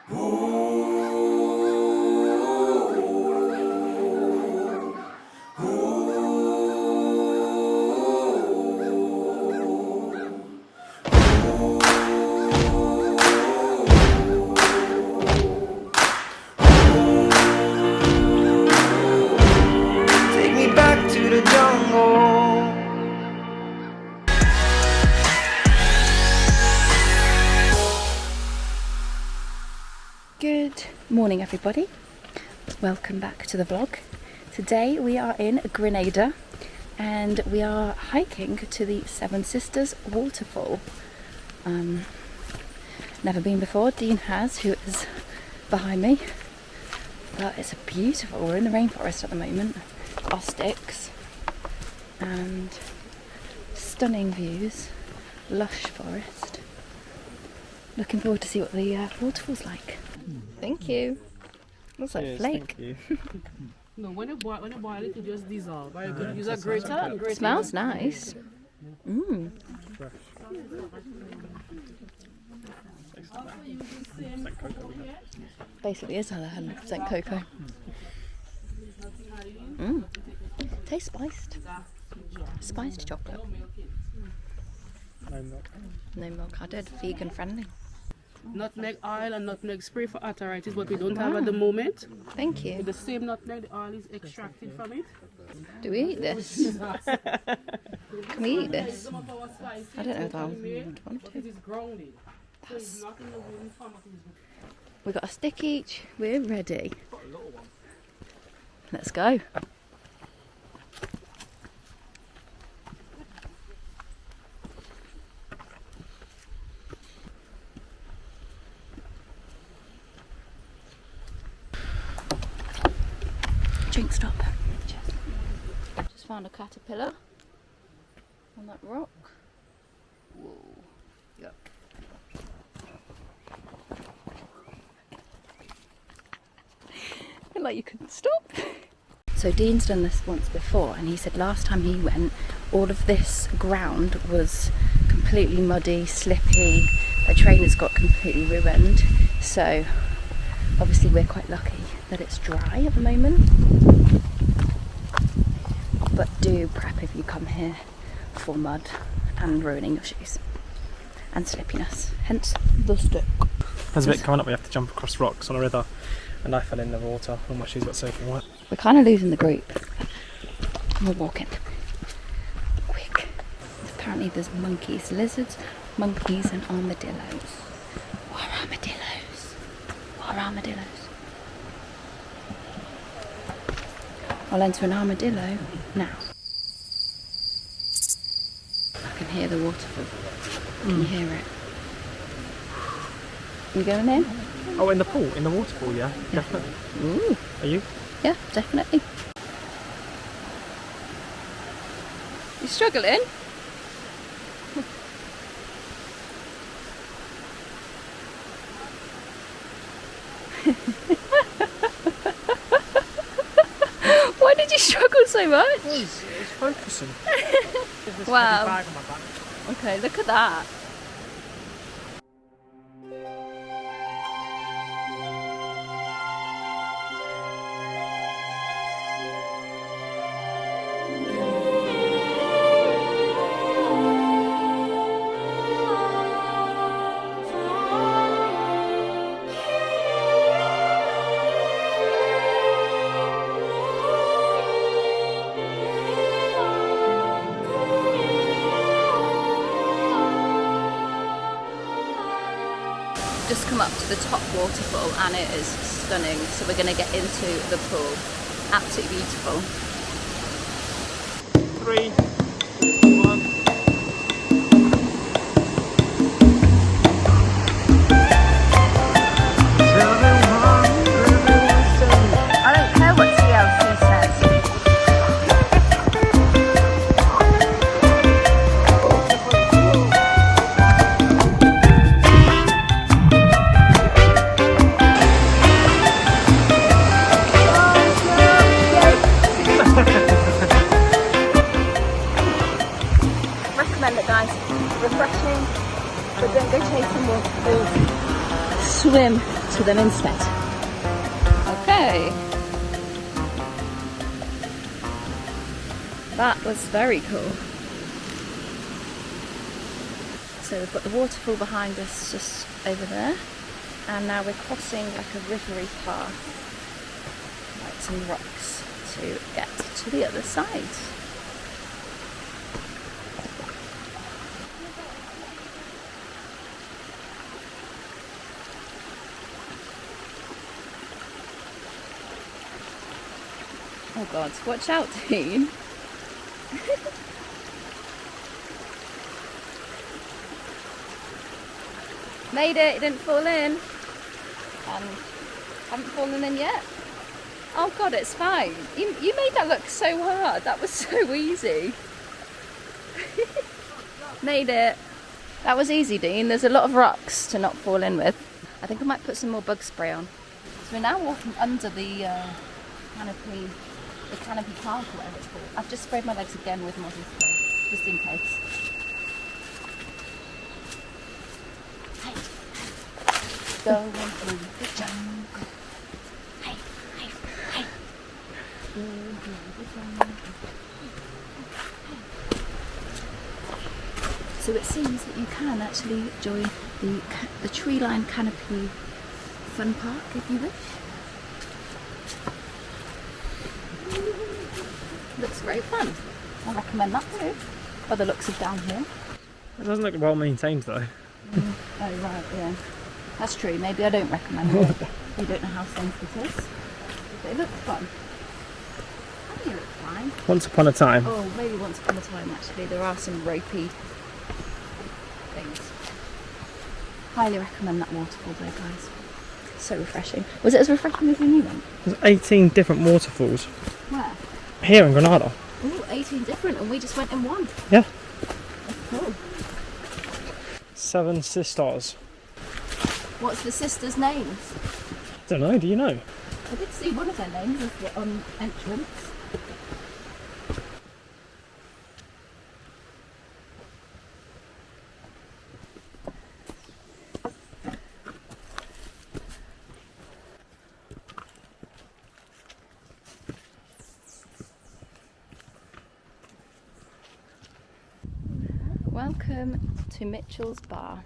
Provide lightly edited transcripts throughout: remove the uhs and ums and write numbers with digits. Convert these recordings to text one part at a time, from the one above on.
Take me back to the jungle. Good morning everybody, welcome back to the vlog. Today we are in Grenada and we are hiking to the Seven Sisters Waterfall. Never been before, Dean has, who is behind me, but it's beautiful. We're in the rainforest at the moment, our sticks, and stunning views, lush forest. Looking forward to see what the waterfall's like. Thank you. Looks like flake. No, when you boil it, it just dissolves. You could use a grater. It smells nice. Mmm. Basically is 100% cocoa. Mmm. Tastes spiced. Spiced chocolate. No milk added, vegan friendly. Nutmeg oil and nutmeg spray for arthritis, but we don't have at the moment. Thank you. With the same nutmeg, the oil is extracted from it. Do we eat this? Can we eat this? I don't know if I would want to. It is grounded. We got a stick each. We're ready. Let's go. Drink stop. Just found a caterpillar on that rock. Whoa. Yep. Like you couldn't stop. So Dean's done this once before and he said last time he went all of this ground was completely muddy, slippy, the trainers got completely ruined, so obviously we're quite lucky that it's dry at the moment, but do prep if you come here for mud and ruining your shoes and slippiness, hence the stick. There's a bit coming up, we have to jump across rocks on a river and I fell in the water, all my shoes got soaking wet. We're kind of losing the group. We're walking quick. Apparently there's monkeys, lizards, monkeys and armadillos. What are armadillos? What are armadillos? I'll enter an armadillo now. I can hear the waterfall. Can you hear it? You going in? Oh, in the pool, in the waterfall, yeah, definitely. Ooh. Are you? Yeah, definitely. You struggling? Why did you struggle so much? It's focusing. Wow. Bag on my back. Okay, look at that. Just come up to the top waterfall and it is stunning, so we're going to get into the pool. Absolutely beautiful. 3, 1. I don't care what TLC says. Recommend it, guys. Refreshing, but don't go chasing waterfalls. swim to them instead. Okay. That was very cool. So we've got the waterfall behind us just over there, and now we're crossing like a rivery path, like some rocks, to get to the other side. Oh God, watch out, Dean. Made it, it didn't fall in. And haven't fallen in yet. Oh God, it's fine. You made that look so hard. That was so easy. Made it. That was easy, Dean. There's a lot of rocks to not fall in with. I think I might put some more bug spray on. So we're now walking under the canopy park, or whatever it's called. I've just sprayed my legs again with mozzie spray, just in case. Going through the jungle. Hey, hey, hey. Going through the jungle. So it seems that you can actually join the tree-lined canopy fun park if you wish. Looks great fun. I recommend that too. By the looks of down here. It doesn't look well maintained though. Oh right, yeah. That's true. Maybe I don't recommend it. You don't know how safe it is. But it looks fun. I think it looks fine. Once upon a time. Oh, maybe once upon a time actually. There are some ropey things. Highly recommend that waterfall though, guys. So refreshing. Was it as refreshing as the new one? There's 18 different waterfalls. Where? Here in Grenada. Oh, 18 different, and we just went in one. Yeah. That's cool. 7 sisters. What's the sisters' names? I don't know, do you know? I did see one of their names as the entrance. Welcome to Mitchell's Bar.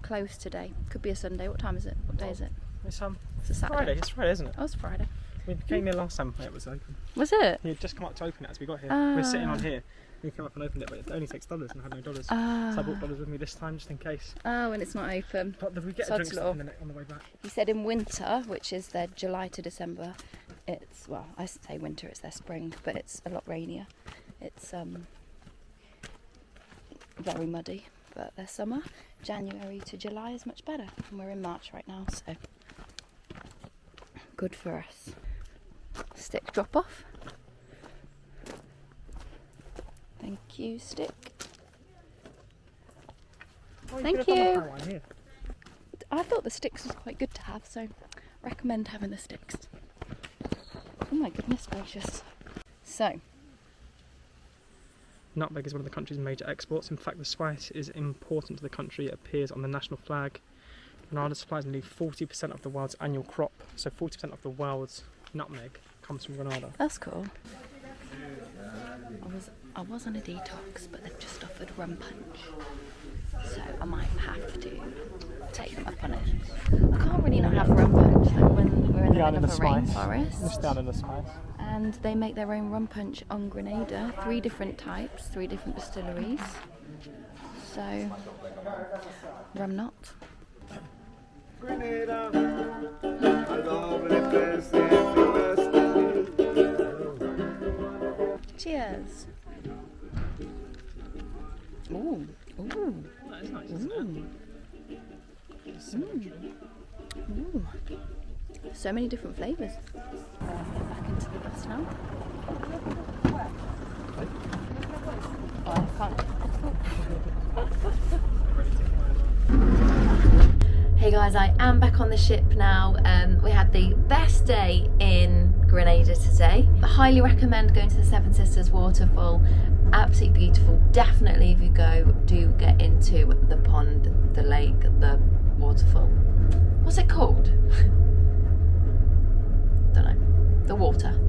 Closed today. Could be a Sunday. What time is it? What day is it? It's It's a Saturday. Friday. It's Friday, isn't it? Oh, it's Friday. We came here last time when it was open. Was it? He had just come up to open it as we got here. We were sitting on here. We came up and opened it, but it only takes $, and I had no dollars. So I brought dollars with me this time just in case. Oh, and it's not open. But we get a Sod's drink law. on the way back. He said in winter, which is their July to December, it's, well, I say winter, it's their spring, but it's a lot rainier. It's very muddy, but their summer, January to July, is much better. And we're in March right now, so good for us. Stick drop off. Thank you, Stick. Oh, Thank could have done you. the power here. I thought the sticks was quite good to have, so recommend having the sticks. Oh my goodness gracious. So, Nutmeg is one of the country's major exports. In fact, the spice is important to the country. It appears on the national flag. Grenada supplies nearly 40% of the world's annual crop. So 40% of the world's nutmeg comes from Grenada. that's cool. I was on a detox, but they've just offered rum punch. So I might have to take them up on it. I can't really not have rum punch though when we're in the middle of a rainforest. Just down in the spice. And they make their own rum punch on Grenada. 3 different types, 3 different distilleries. So, rum not. Cheers. Ooh, ooh. That is nice, isn't it? Ooh. So many different flavours. Get back into the bus now. Oh, I can't. Hey guys, I am back on the ship now. We had the best day in Grenada today. I highly recommend going to the Seven Sisters Waterfall. Absolutely beautiful. Definitely if you go, do get into the pond, the lake, the waterfall. What's it called? Don't know. The water.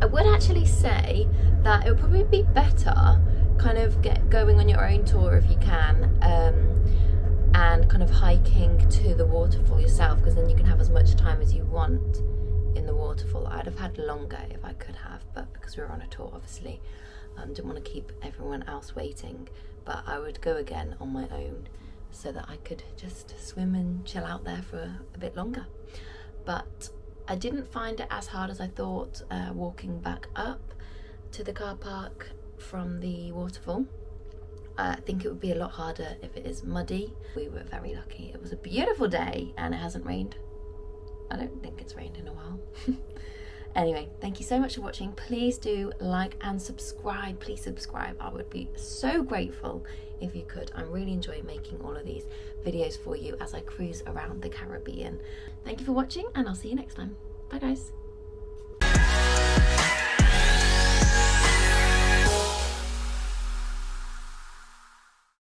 I would actually say that it would probably be better kind of going on your own tour if you can, and kind of hiking to the waterfall yourself, because then you can have as much time as you want in the waterfall. I'd have had longer if I could have, but because we were on a tour, obviously, didn't want to keep everyone else waiting. But I would go again on my own so that I could just swim and chill out there for a bit longer. But I didn't find it as hard as I thought walking back up to the car park from the waterfall. I think it would be a lot harder if it is muddy. We were very lucky. It was a beautiful day and it hasn't rained. I don't think it's rained in a while. Anyway, thank you so much for watching. Please do like and subscribe. Please subscribe. I would be so grateful if you could. I'm really enjoying making all of these videos for you as I cruise around the Caribbean. Thank you for watching and I'll see you next time. Bye guys.